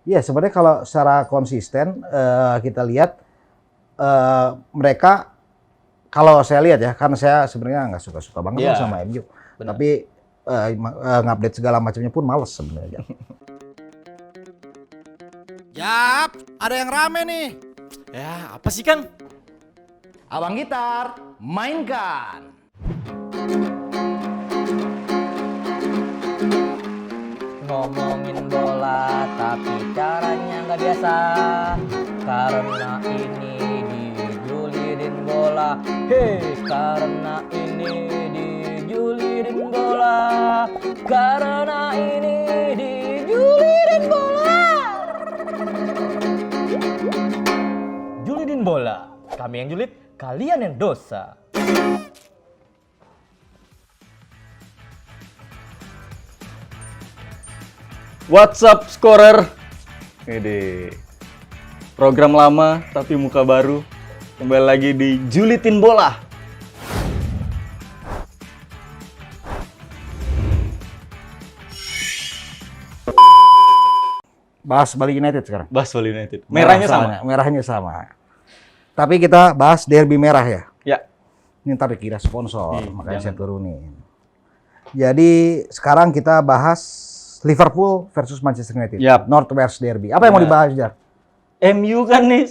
Iya, sebenarnya kalau secara konsisten kita lihat mereka, kalau saya lihat ya, karena saya sebenarnya nggak suka-suka banget Iya, sama MU, benar. tapi ngupdate segala macamnya pun males sebenarnya. Yap, ada yang rame nih. Ya, apa sih Kang? Abang Gitar, mainkan. Ngomongin bola tapi caranya nggak biasa, karena ini dijulitin bola. Hei, karena ini dijulitin bola, karena ini dijulitin bola. Julitin bola, kami yang julid, kalian yang dosa. What's up scorer? Ini program lama tapi muka baru. Kembali lagi di Julitin Bola. Bahas Bali United sekarang. Bahas Bali United. Merahnya sama. Merahnya sama. Tapi kita bahas derby merah ya. Ya. Ini ntar dikira sponsor, makanya saya jangan. turunin. Jadi sekarang kita bahas Liverpool versus Manchester United. Yap. Northwest Derby. Apa yang mau Ya. dibahas, Jar? MU kan nih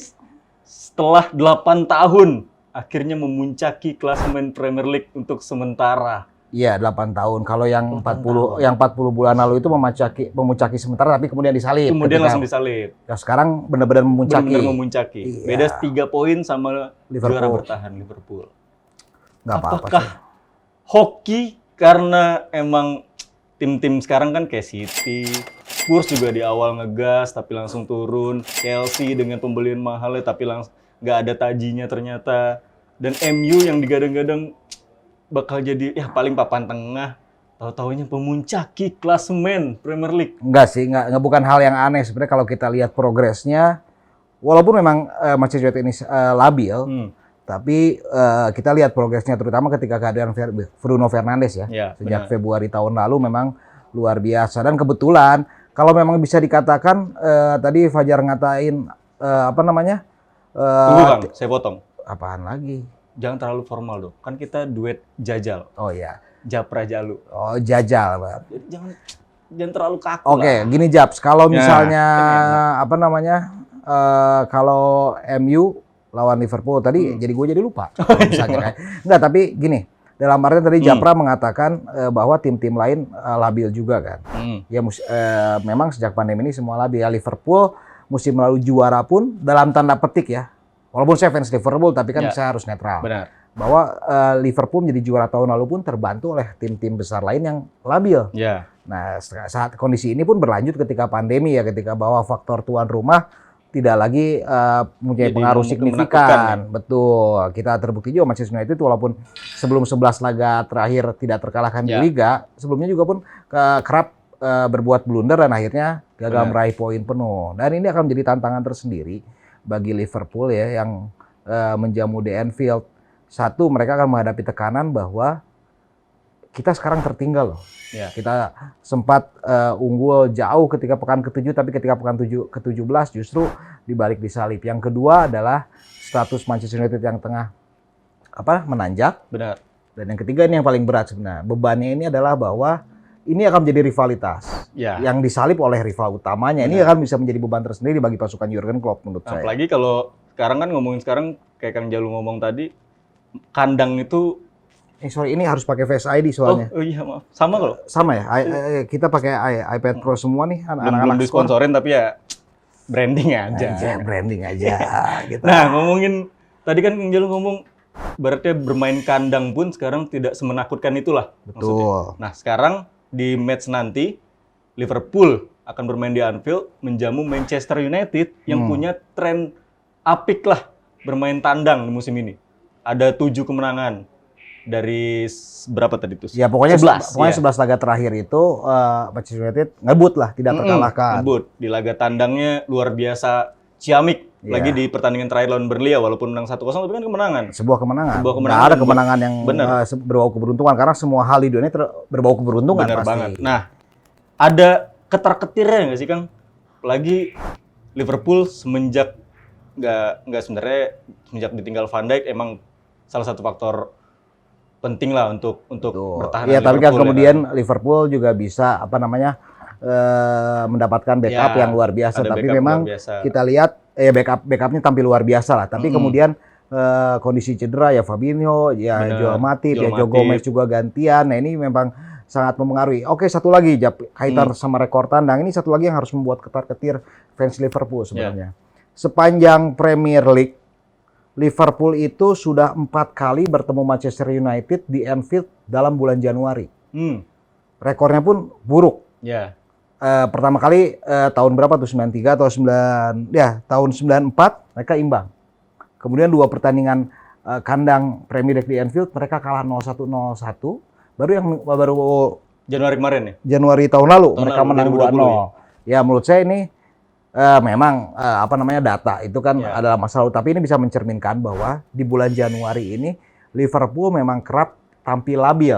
setelah 8 tahun akhirnya memuncaki klasemen Premier League untuk sementara. Iya, 8 tahun. Kalau yang 40 bulan lalu itu memuncaki sementara tapi kemudian disalib. Kemudian ketika- langsung disalib. Ya, sekarang benar-benar memuncaki. Benar-benar memuncaki. Iya. Beda 3 poin sama Liverpool. juara bertahan Liverpool. Nggak apa-apa Apakah sih. hoki karena emang tim-tim sekarang kan kayak City, Spurs juga di awal ngegas tapi langsung turun, Chelsea dengan pembelian mahalnya tapi langsung nggak ada tajinya ternyata, dan MU yang digadang-gadang bakal jadi ya paling papan tengah, tahu-taunya pemuncaki klasemen Premier League. Enggak sih, enggak bukan hal yang aneh sebenarnya kalau kita lihat progresnya. Walaupun memang Manchester United ini labil, tapi kita lihat progresnya terutama ketika kehadiran Bruno Fernandes ya. Ya, Sejak benar. Februari tahun lalu memang luar biasa, dan kebetulan kalau memang bisa dikatakan tadi Fajar ngatain apa namanya? Tunggu Kang, saya potong. Apaan lagi? Jangan terlalu formal dong. Kan kita duet jajal, Oh iya. Japra Jalu. Oh, jajal, Bang. Jadi jangan terlalu kaku Oke, lah. gini Japs, kalau Ya, misalnya kan apa namanya? Kalau MU lawan Liverpool tadi jadi gue jadi lupa. Kalau misalnya kayak enggak, tapi gini, dalam artian tadi Japra mengatakan bahwa tim-tim lain labil juga kan. Ya memang sejak pandemi ini semua labil. Ya, Liverpool musim lalu juara pun dalam tanda petik ya. Walaupun saya fans Liverpool tapi kan Ya. saya harus netral. Benar. Bahwa Liverpool menjadi juara tahun lalu pun terbantu oleh tim-tim besar lain yang labil. Ya. Nah, saat kondisi ini pun berlanjut ketika pandemi ya, ketika bahwa faktor tuan rumah tidak lagi mempunyai Jadi pengaruh menakutkan signifikan. Betul. Kita terbukti juga Manchester United walaupun sebelum 11 laga terakhir tidak terkalahkan di Ya. Liga, sebelumnya juga pun kerap berbuat blunder dan akhirnya gagal Benar. meraih poin penuh. Dan ini akan menjadi tantangan tersendiri bagi Liverpool ya yang menjamu di Anfield. Satu, mereka akan menghadapi tekanan bahwa kita sekarang tertinggal loh. Ya. Kita sempat unggul jauh ketika pekan ke-7, tapi ketika pekan ke-17 justru dibalik disalib. Yang kedua adalah status Manchester United yang tengah menanjak. Benar. Dan yang ketiga ini yang paling berat sebenarnya. Bebannya ini adalah bahwa ini akan menjadi rivalitas Ya. yang disalib oleh rival utamanya. Ini akan bisa menjadi beban tersendiri bagi pasukan Jurgen Klopp menurut saya. Apalagi kalau sekarang kan ngomongin sekarang kayak Kang Jalu ngomong tadi, kandang itu Sorry, ini harus pakai Face ID soalnya. oh iya maaf. Sama kalau Sama ya, kita pakai iPad Pro semua nih, belum anak-anak skor. disponsorin tapi ya branding aja. Aja, branding aja. Gitu. Nah, ngomongin tadi kan Kang Jalu ngomong berarti bermain kandang pun sekarang tidak semenakutkan itulah. Betul. Maksudnya. Nah, sekarang di match nanti Liverpool akan bermain di Anfield menjamu Manchester United yang punya tren apik lah bermain tandang di musim ini. Ada 7 kemenangan dari berapa tadi tuh? Ya pokoknya 11, ya. 11 laga terakhir itu Manchester United ngebut lah, tidak terkalahkan. Ngebut. Di laga tandangnya luar biasa ciamik. Iya. Lagi di pertandingan terakhir lawan Burnley ya, walaupun menang 1-0 tapi kan kemenangan. Sebuah kemenangan. Sebuah Nggak kemenangan ada yang kemenangan yang benar. berbau keberuntungan karena semua hal di dunia berbau keberuntungan Benar pasti. banget. Nah, ada ketar-ketirnya nggak sih Kang? Apalagi Liverpool semenjak nggak sebenarnya semenjak ditinggal Van Dijk emang salah satu faktor penting lah untuk bertahan. Iya, tapi kan Liverpool, kemudian ya kan? Liverpool juga bisa mendapatkan backup Ya, yang luar biasa. ada Tapi backup memang luar biasa. kita lihat backupnya tampil luar biasa lah. Tapi kemudian kondisi cedera ya Fabinho, ya Bener, Joel Matip, ya Joel Joe Gomez Matip. juga gantian. Nah ini memang sangat mempengaruhi. Oke, satu lagi Jap, kaitan sama rekor tandang. Ini satu lagi yang harus membuat ketar-ketir fans Liverpool sebenarnya. Sepanjang Premier League, Liverpool itu sudah 4 kali bertemu Manchester United di Anfield dalam bulan Januari. Rekornya pun buruk. Ya. Pertama kali tahun berapa tuh 93 atau 9 ya tahun 94 mereka imbang. Kemudian 2 pertandingan kandang Premier League di Anfield mereka kalah 0-1 0-1. Baru Januari kemarin ya. Januari tahun lalu mereka lalu, menang 2-0. Ya menurut saya ini memang data itu kan Ya. adalah masalah, tapi ini bisa mencerminkan bahwa di bulan Januari ini Liverpool memang kerap tampil labil.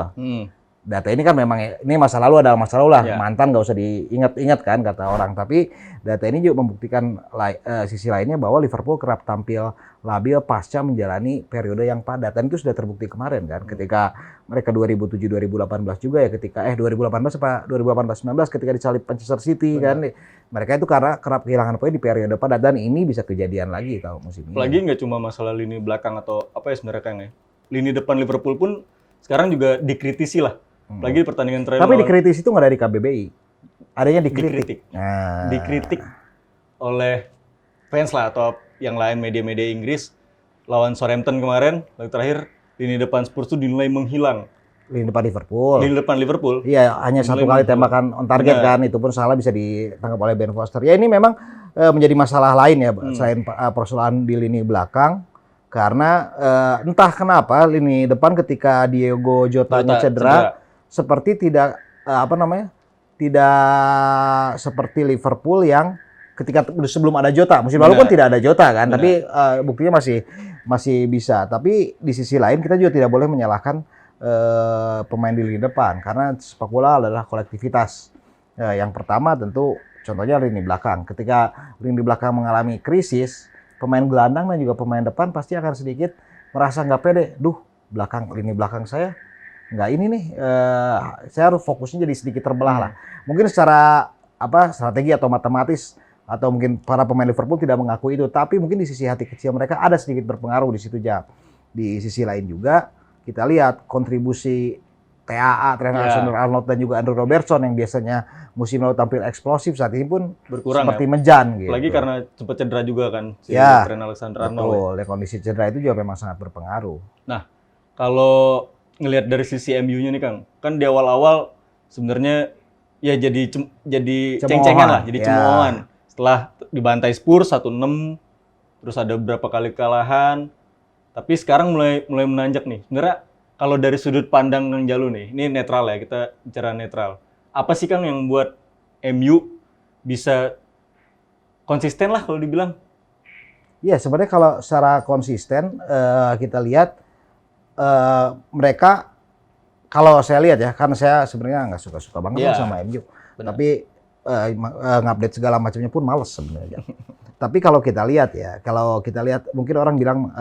Data ini kan memang ini masa lalu adalah masa lalu lah, Ya. mantan nggak usah diingat-ingat kan kata orang. Tapi data ini juga membuktikan sisi lainnya bahwa Liverpool kerap tampil labil pasca menjalani periode yang padat, dan itu sudah terbukti kemarin kan ketika mereka 2007-2018 juga ya, ketika 2018 apa 2018-19 ketika disalip Manchester City. Benar. Kan mereka itu karena kerap kehilangan poin di periode padat, dan ini bisa kejadian lagi kalau musim ini. Apalagi nggak cuma masalah lini belakang atau apa ya sebenarnya Kang ya. Lini depan Liverpool pun sekarang juga dikritisi lah. Apalagi pertandingan terakhir. Tapi dikritisi itu nggak dari KBBI, adanya dikritik. Nah. Dikritik oleh fans lah atau yang lain media-media Inggris lawan Southampton kemarin. Lalu terakhir lini depan Spurs itu dinilai menghilang. Lini depan Liverpool. Lini depan Liverpool. Iya, hanya satu kali tembakan on target. Benar. Kan, itu pun salah bisa ditangkap oleh Ben Foster. Ya ini memang menjadi masalah lain ya, selain persoalan di lini belakang. Karena entah kenapa lini depan ketika Diego Jota cedera seperti tidak tidak seperti Liverpool yang ketika sebelum ada Jota. Musim lalu pun tidak ada Jota kan, tapi buktinya masih bisa. Tapi di sisi lain kita juga tidak boleh menyalahkan pemain di lini depan, karena sepak bola adalah kolektivitas. Yang pertama tentu contohnya lini belakang. Ketika lini belakang mengalami krisis, pemain gelandang dan juga pemain depan pasti akan sedikit merasa nggak pede. Lini belakang saya nggak ini nih, saya harus fokusnya jadi sedikit terbelah lah. Mungkin secara strategi atau matematis atau mungkin para pemain Liverpool tidak mengakui itu, tapi mungkin di sisi hati kecil mereka ada sedikit berpengaruh di situ aja. Di sisi lain juga kita lihat kontribusi TAA, Trent Alexander-Arnold dan juga Andrew Robertson yang biasanya musim lalu tampil eksplosif, saat ini pun berkurang seperti menjan gitu. Apalagi karena sempat cedera juga kan si Trent Alexander-Arnold. Betul, kondisi cedera itu juga memang sangat berpengaruh. Nah, kalau ngelihat dari sisi MU-nya nih Kang, kan di awal-awal sebenarnya ya jadi ceng-cengan lah, jadi cemoohan. Setelah dibantai Spurs 1-6, terus ada beberapa kali kekalahan, tapi sekarang mulai menanjak nih. Sebenarnya kalau dari sudut pandang Kang Jalu nih, ini netral ya, kita bicara netral. Apa sih Kang yang membuat MU bisa konsisten lah kalau dibilang? Ya sebenarnya kalau secara konsisten kita lihat mereka, kalau saya lihat ya, karena saya sebenarnya nggak suka-suka banget sama MU. Benar. Tapi ngupdate segala macamnya pun males sebenarnya. Tapi kalau kita lihat mungkin orang bilang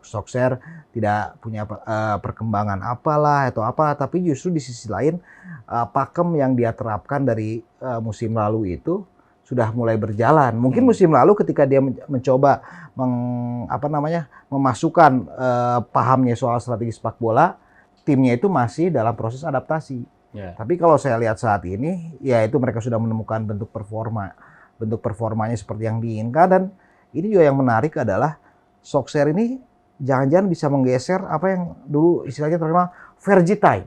Solskjaer tidak punya perkembangan apalah atau apa, tapi justru di sisi lain pakem yang dia terapkan dari musim lalu itu sudah mulai berjalan. Mungkin musim lalu ketika dia mencoba memasukkan pahamnya soal strategi sepak bola, timnya itu masih dalam proses adaptasi. Tapi kalau saya lihat saat ini, ya itu mereka sudah menemukan bentuk performanya seperti yang diinginkan. Dan ini juga yang menarik adalah Solskjaer ini jangan-jangan bisa menggeser apa yang dulu istilahnya terkenal Fergie time.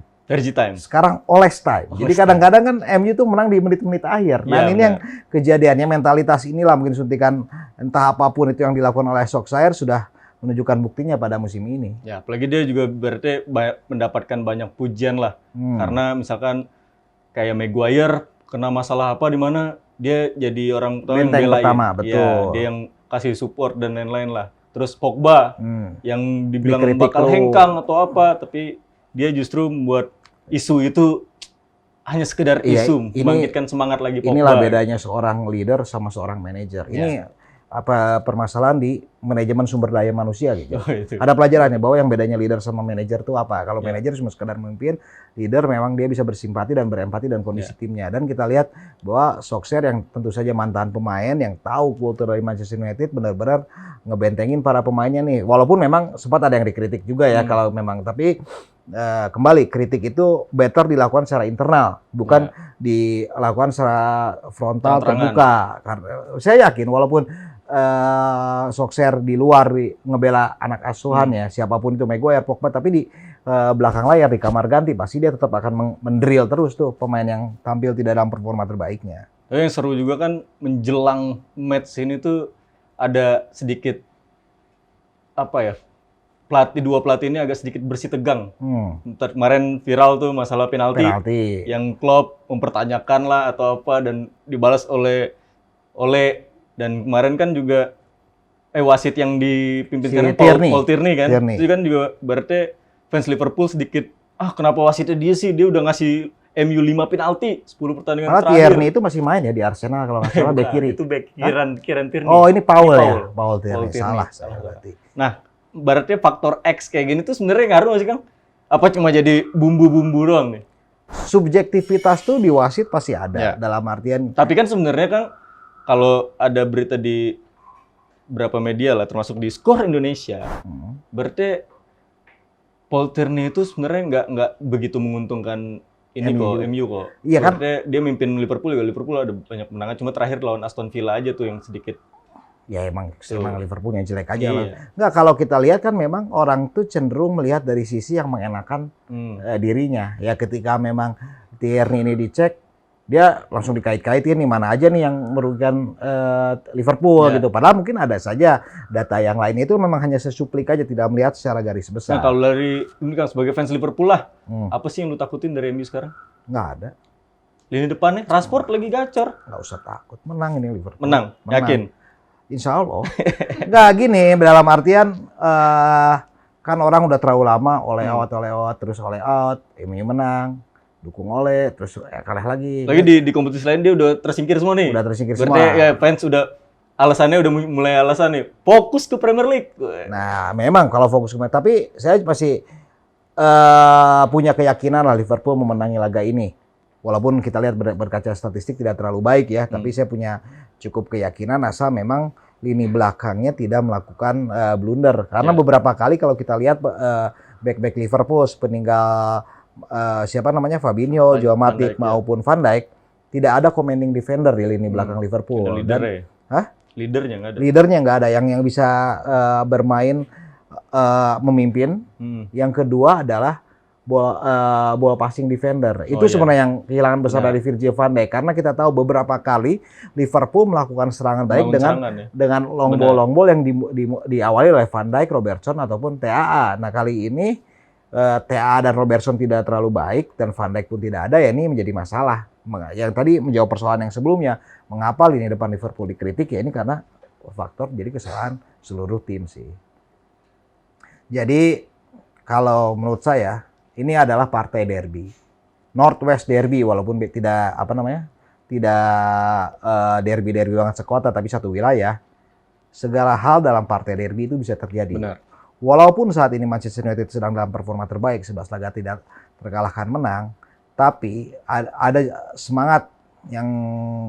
Sekarang Oles time. Jadi kadang-kadang kan MU tuh menang di menit-menit akhir. Nah ini yang kejadiannya, mentalitas inilah mungkin suntikan entah apapun itu yang dilakukan oleh Solskjaer sudah menunjukkan buktinya pada musim ini. Ya, apalagi dia juga berarti mendapatkan banyak pujian lah. Karena misalkan kayak Maguire kena masalah apa di mana dia jadi orang yang belain. Pertama, betul. Ya, dia yang kasih support dan lain-lain lah. Terus Pogba yang dibilang bakal hengkang atau apa, tapi dia justru membuat isu itu hanya sekedar Iya, isu, ini- membangkitkan semangat lagi Pogba. Inilah bedanya seorang leader sama seorang manajer. Ini apa permasalahan di manajemen sumber daya manusia gitu. Oh, itu. Ada pelajarannya bahwa yang bedanya leader sama manajer itu apa? Kalau manajer cuma sekedar memimpin, leader memang dia bisa bersimpati dan berempati dan kondisi timnya. Dan kita lihat bahwa Solskjaer yang tentu saja mantan pemain yang tahu kultur dari Manchester United benar-benar ngebentengin para pemainnya nih. Walaupun memang sempat ada yang dikritik juga ya kalau memang, tapi kembali kritik itu better dilakukan secara internal, bukan dilakukan secara frontal Terang-terangan. terbuka. Karena saya yakin walaupun Solskjaer di luar ngebela anak asuhannya, siapapun itu Maguire, Pogba, tapi di belakang layar di kamar ganti pasti dia tetap akan mendrill terus tuh pemain yang tampil tidak dalam performa terbaiknya. Tapi yang seru juga kan menjelang match ini tuh ada sedikit apa ya? Dua pelatih ini agak sedikit bersih tegang. Kemarin viral tuh masalah penalti. Yang Klopp mempertanyakan lah atau apa dan dibalas oleh dan kemarin kan juga wasit yang dipimpin Si sekarang Tierney. Paul Tierney kan. Tierney. Itu kan juga berarti fans Liverpool sedikit kenapa wasitnya dia sih? Dia udah ngasih MU 5 penalti 10 pertandingan Malah terakhir. Tierney itu masih main ya di Arsenal kalau nggak salah back kiri. Itu back Kieran Tierney. Oh ini Paul Ini ya? Paul Tierney. Tierney. Salah berarti. Nah, berarti faktor X kayak gini tuh sebenarnya ngaruh nggak sih, Kang? Apa cuma jadi bumbu-bumbu doang nih? Subjektivitas tuh di wasit pasti ada Ya. dalam artian Tapi kan sebenarnya Kang, kalau ada berita di berapa media lah, termasuk di Skor Indonesia, berarti Paul Tierney itu sebenarnya nggak begitu menguntungkan ini MU kok. Iya kan? Berarti dia mimpin Liverpool juga. Liverpool ada banyak kemenangan, cuma terakhir lawan Aston Villa aja tuh yang sedikit. ya emang Liverpoolnya jelek aja Iya. lah. Nggak, kalau kita lihat kan memang orang tuh cenderung melihat dari sisi yang mengenakan dirinya. Ya ketika memang Tierney ini dicek, dia langsung dikait-kaitin nih mana aja nih yang merugikan Liverpool Ya. gitu. Padahal mungkin ada saja data yang lain itu memang hanya sesuplik aja, tidak melihat secara garis besar. Nah, kalau dari ini Kang sebagai fans Liverpool lah, apa sih yang lu takutin dari MU sekarang? Nggak ada, Lini depannya Rashford lagi gacor. nggak usah takut. Menang ini Liverpool. Menang. Yakin? Insya Allah. Nggak gini, dalam artian kan orang udah terlalu lama oleh out, terus oleh out, MU menang, dukung oleh, terus kalah lagi. Lagi di kompetisi lain dia udah tersingkir semua nih. Udah tersingkir Berarti semua. ya fans alasannya udah mulai alasan nih. Fokus ke Premier League. Nah, memang kalau fokus ke tapi saya masih punya keyakinan lah Liverpool memenangi laga ini. Walaupun kita lihat berkaca statistik tidak terlalu baik ya, tapi saya punya cukup keyakinan asal memang lini belakangnya tidak melakukan blunder. Karena beberapa kali kalau kita lihat back-back Liverpool peninggal siapa namanya Fabinho, Joao Matip maupun Van Dijk tidak ada commanding defender di lini belakang Liverpool. Ada leadernya. Hah? Leadernya nggak ada. Leadernya nggak ada yang bisa bermain memimpin. Yang kedua adalah ball passing defender. Itu sebenarnya yang kehilangan besar dari Virgil van Dijk karena kita tahu beberapa kali Liverpool melakukan serangan baik dengan long ball yang diawali oleh Van Dijk, Robertson ataupun TAA. Nah, kali ini TAA dan Robertson tidak terlalu baik dan Van Dijk pun tidak ada, ya ini menjadi masalah. Yang tadi menjawab persoalan yang sebelumnya, mengapa lini depan Liverpool dikritik, ya ini karena faktor jadi kesalahan seluruh tim sih. Jadi kalau menurut saya ini adalah partai derby, Northwest Derby, walaupun tidak derby banget sekota, tapi satu wilayah. Segala hal dalam partai derby itu bisa terjadi. Benar. Walaupun saat ini Manchester United sedang dalam performa terbaik, 11 laga tidak terkalahkan menang, tapi ada semangat yang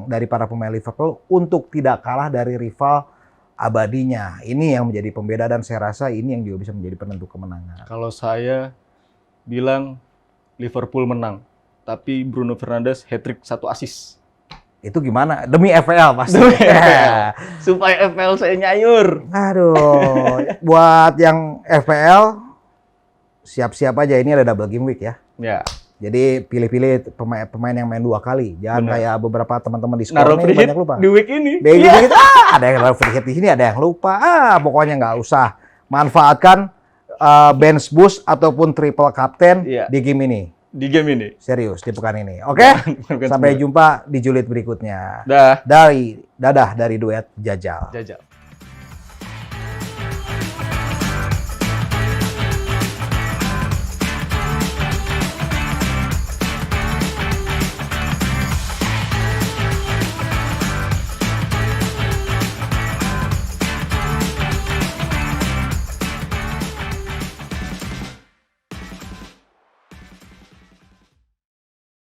dari para pemain Liverpool untuk tidak kalah dari rival abadinya. Ini yang menjadi pembeda dan saya rasa ini yang juga bisa menjadi penentu kemenangan. Kalau saya bilang Liverpool menang, tapi Bruno Fernandes hat-trick 1 assist. Itu gimana? Demi FPL pasti. Supaya FPL saya nyayur. Aduh, buat yang FPL siap-siap aja, ini ada double game week ya. Ya. Jadi pilih-pilih pemain yang main 2 kali. Jangan kayak beberapa teman-teman di skor Naruh nih free hit banyak lupa. di week ini. Begitu ada yang naruh free hit di sini, ada yang lupa. Pokoknya nggak usah. Manfaatkan bench boost ataupun triple captain di game ini. Di game ini. Serius di pekan ini. Oke? Sampai jumpa di julid berikutnya. Dah. Dadah dari duet Jajal. Jajal.